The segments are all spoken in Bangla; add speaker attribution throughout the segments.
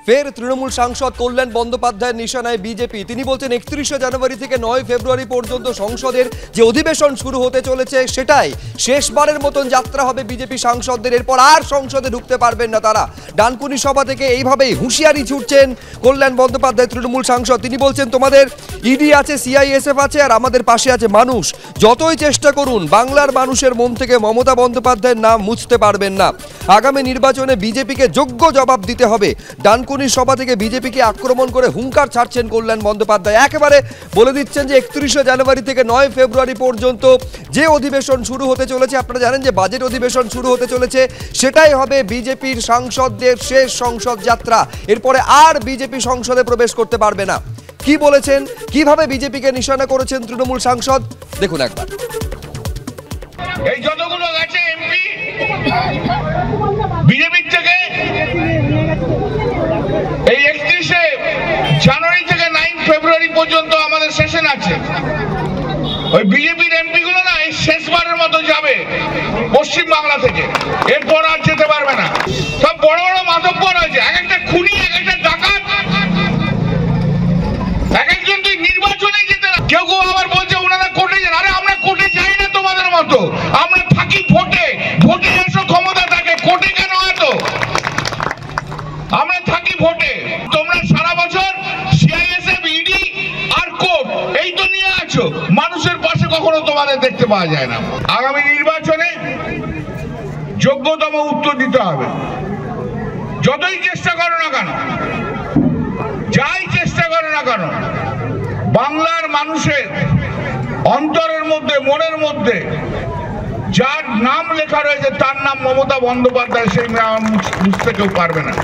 Speaker 1: ফের তৃণমূল সাংসদ কল্যাণ বন্দ্যোপাধ্যায়ের নিশানায় বিজেপি। তিনি বলছেন 31শে জানুয়ারি থেকে 9 ফেব্রুয়ারি পর্যন্ত সংসদের যে অধিবেশন শুরু হতে চলেছে সেটাই শেষবারের মতন যাত্রা হবে বিজেপি সাংসদদের। এরপর আর সংসদে ঢুকতে পারবেন না তারা। ডানকুনি সভা থেকে এইভাবেই হুঁশিয়ারি ছুটছেন কল্যাণ বন্দ্যোপাধ্যায় তৃণমূল সাংসদ। তিনি বলছেন তোমাদের ইডি আছে, সিআইএসএফ আছে, আর আমাদের পাশে আছে মানুষ। যতই চেষ্টা করুন বাংলার মানুষের মন থেকে মমতা বন্দ্যোপাধ্যায়ের নাম মুছতে পারবেন না। আগামী নির্বাচনে বিজেপিকে যোগ্য জবাব দিতে হবে। ডানকুনি সভা থেকে বিজেপিকে আক্রমণ করে হুঙ্কার ছাড়ছেন কল্যাণ বন্দ্যোপাধ্যায়। একেবারে বলে দিচ্ছেন যে 31শে জানুয়ারি থেকে 9 ফেব্রুয়ারি পর্যন্ত যে অধিবেশন শুরু হতে চলেছে, আপনারা জানেন যে বাজেট অধিবেশন শুরু হতে চলেছে, সেটাই হবে বিজেপির সাংসদদের শেষ সংসদ যাত্রা। এরপরে আর বিজেপি সংসদে প্রবেশ করতে পারবে না। কি বলেছেন, কিভাবে বিজেপিকে নিশানা করেছেন তৃণমূল সাংসদ, দেখুন একবার।
Speaker 2: এই যতগুলো গেছে এমপি বিজেপির থেকে এই 31শে জানুয়ারি থেকে 9 ফেব্রুয়ারি পর্যন্ত আমাদের সেশন আছে। ওই বিজেপির এমপি গুলো না এই শেষবারের মতো যাবে পশ্চিম বাংলা থেকে, এরপর আর যেতে পারবে না। সব বড় বড় মাতব্বর হয়েছে, এক একটা খুনি, এক একটা ডাকাত, এক একজন তুই নির্বাচনে যেতে না। কেউ কেউ আবার বলছে ওনারা কোর্টে যান। আরে আমরা কোর্টে যাই না তোমাদের মতো, আমরা থাকি ভোটে। ভোটে এসো ক্ষমতা থাকে, কোর্টে কেন এতো? আমরা থাকি ভোটে। তোমরা সারা বছর সিআইএসএফ, ইডি আর কোর্ট এই তো নিয়ে আছো, মানুষের পাশে কখনো তোমাদের দেখতে পাওয়া যায় না। আগামী নির্বাচনে যোগ্যতম উত্তর দিতে হবে। যতই চেষ্টা করো না কেন, যাই চেষ্টা করো না কেন, বাংলার মানুষের অন্তরের মধ্যে, মনের মধ্যে যার নাম লেখা রয়েছে তার নাম মমতা বন্দ্যোপাধ্যায়, সেই নাম বুঝতে কেউ পারবে না।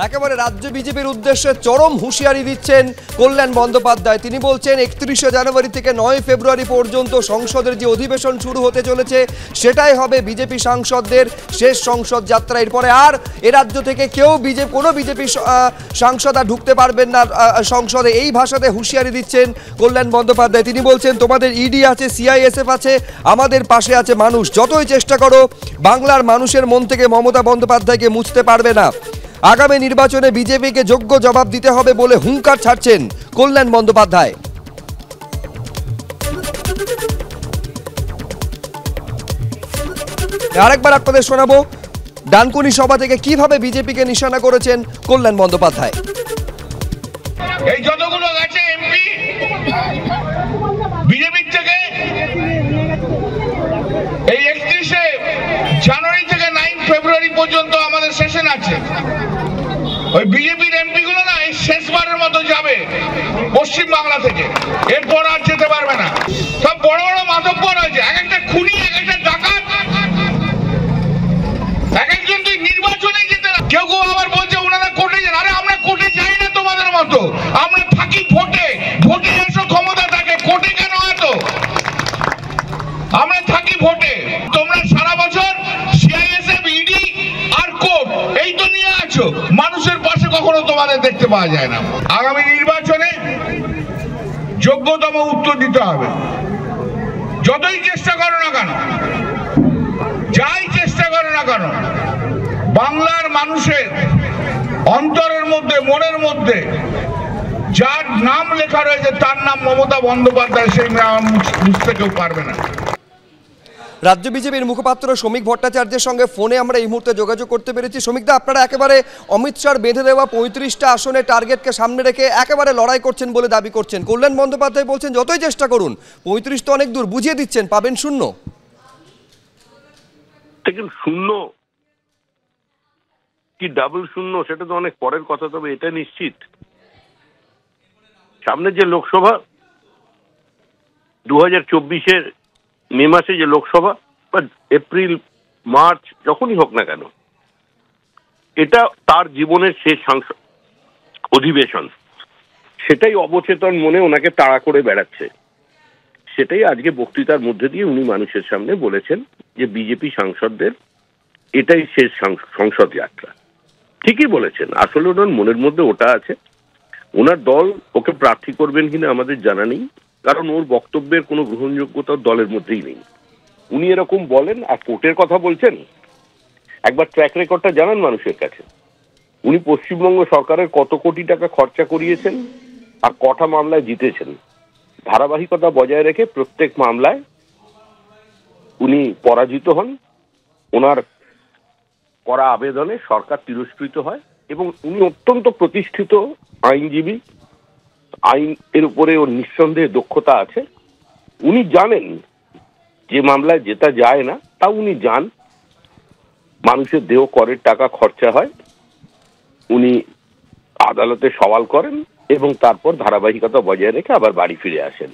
Speaker 1: একেবারে রাজ্য বিজেপির উদ্দেশ্যে চরম হুঁশিয়ারি দিচ্ছেন কল্যাণ বন্দ্যোপাধ্যায়। তিনি বলছেন 31শে জানুয়ারি থেকে 9 ফেব্রুয়ারি পর্যন্ত সংসদের যে অধিবেশন শুরু হতে চলেছে সেটাই হবে বিজেপি সাংসদদের শেষ সংসদ যাত্রা। এরপরে আর এ রাজ্য থেকে কেউ কোনো বিজেপি সাংসদ আর ঢুকতে পারবেন না সংসদে। এই ভাষাতে হুঁশিয়ারি দিচ্ছেন কল্যাণ বন্দ্যোপাধ্যায়। তিনি বলছেন তোমাদের ইডি আছে, সিআইএসএফ আছে, আমাদের পাশে আছে মানুষ। যতই চেষ্টা করো বাংলার মানুষের মন থেকে মমতা বন্দ্যোপাধ্যায়কে মুছতে পারবে না। আগামী নির্বাচনে বিজেপিকে যোগ্য জবাব দিতে হবে বলে হুঙ্কার ছাড়ছেন কল্যাণ বন্দ্যোপাধ্যায়। আরেকবার আপনাদের শোনাবো ডানকুনি সভা থেকে কিভাবে বিজেপিকে নিশানা করেছেন কল্যাণ বন্দ্যোপাধ্যায়।
Speaker 2: এই যতগুলো গেছে এমপি বিজেপির থেকে এই 31শে জানুয়ারি থেকে 9 ফেব্রুয়ারি পর্যন্ত আমাদের সেশন আছে। ওই বিজেপির এমপি গুলো না এই শেষবারের মতো যাবে পশ্চিম বাংলা থেকে, এরপর আর যেতে পারবে না। সব বড় বড় মাতব্বর হয়েছে, এক একটা খুনি, এক একটা ডাকাত, এক একজন তুই নির্বাচনে যেতে না। কেউ কেউ আবার বলছে ওনারা কোর্টে যান। আরে আমরা কোর্টে যাই না তোমাদের মতো, আমরা থাকি ভোটে। ভোটে এসো ক্ষমতা থাকে, কোর্টে কেন এতো? আমরা থাকি ভোটে। তোমরা সারা বছর সিআইএসএফ, ইডি আর কোর্ট এই তো নিয়ে আছো, মানুষের পাশে কখনো তোমাদের দেখতে পাওয়া যায় না। আগামী নির্বাচনে যোগ্যতম উত্তর দিতে হবে। যতই চেষ্টা করো না কেন, যাই চেষ্টা করো না কেন, বাংলার মানুষের অন্তরের মধ্যে, মনের মধ্যে যার নাম লেখা রয়েছে তার নাম মমতা বন্দ্যোপাধ্যায়, সেই নাম বুঝতে কেউ পারবে না।
Speaker 1: রাজ্য বিজেপির মুখপাত্র শ্রমিক ভট্টাচার্যের সঙ্গে ফোনে আমরা এই মুহূর্তে যোগাযোগ করতে পেরেছি। শ্রমিকদা, আপনারা একেবারে অমিত শাহর বেঁধে দেওয়া 35টা আসনের টার্গেটকে সামনে রেখে একেবারে লড়াই করছেন বলে দাবি করছেন। কল্যাণ বন্দ্যোপাধ্যায় বলছেন যতই চেষ্টা করুন 35 তো অনেক দূর, বুঝিয়ে দিচ্ছেন পাবেন শূন্য।
Speaker 3: দেখুন, শূন্য কি ডাবল শূন্য সেটা তো অনেক পরের কথা, তবে এটা নিশ্চিত সামনে যে লোকসভা 2024-এর মে মাসে যে লোকসভা বা এপ্রিল মার্চ যখনই হোক না কেন, এটা তার জীবনের শেষ অধিবেশন। সেটাই অবচেতন মনে ওনাকে তাড়া করে বেড়াচ্ছে। সেটাই আজকে বক্তৃতার মধ্যে দিয়ে উনি মানুষের সামনে বলেছেন যে বিজেপি সাংসদদের এটাই শেষ সংসদ যাত্রা। ঠিকই বলেছেন, আসলে ওনার মনের মধ্যে ওটা আছে। ওনার দল ওকে প্রার্থী করবেন কিনা আমাদের জানা নেই, কারণ ওর বক্তব্যের কোনো গ্রহণযোগ্যতা দলের মধ্যেই নেই। উনি এরকম বলেন আর কোর্টের কথা বলছেন। একবার ট্র্যাক রেকর্ডটা জানান মানুষের কাছে। উনি পশ্চিমবঙ্গ সরকারের কত কোটি টাকা খরচা করিয়েছেন আর কটা মামলায় জিতেছেন। ধারাবাহিকতা বজায় রেখে প্রত্যেক মামলায় উনি পরাজিত হন, ওনার করা আবেদনে সরকার তিরস্কৃত হয় এবং উনি অত্যন্ত প্রতিষ্ঠিত আইনজীবী, আইন এর উপরে ওর নিঃসন্দেহে দক্ষতা আছে। উনি জানেন যে মামলায় জেতা যায় না, তা উনি যান, মানুষের দেহ করের টাকা খরচা হয়, উনি আদালতে সওয়াল করেন এবং তারপর ধারাবাহিকতা বজায় রেখে আবার বাড়ি ফিরে আসেন।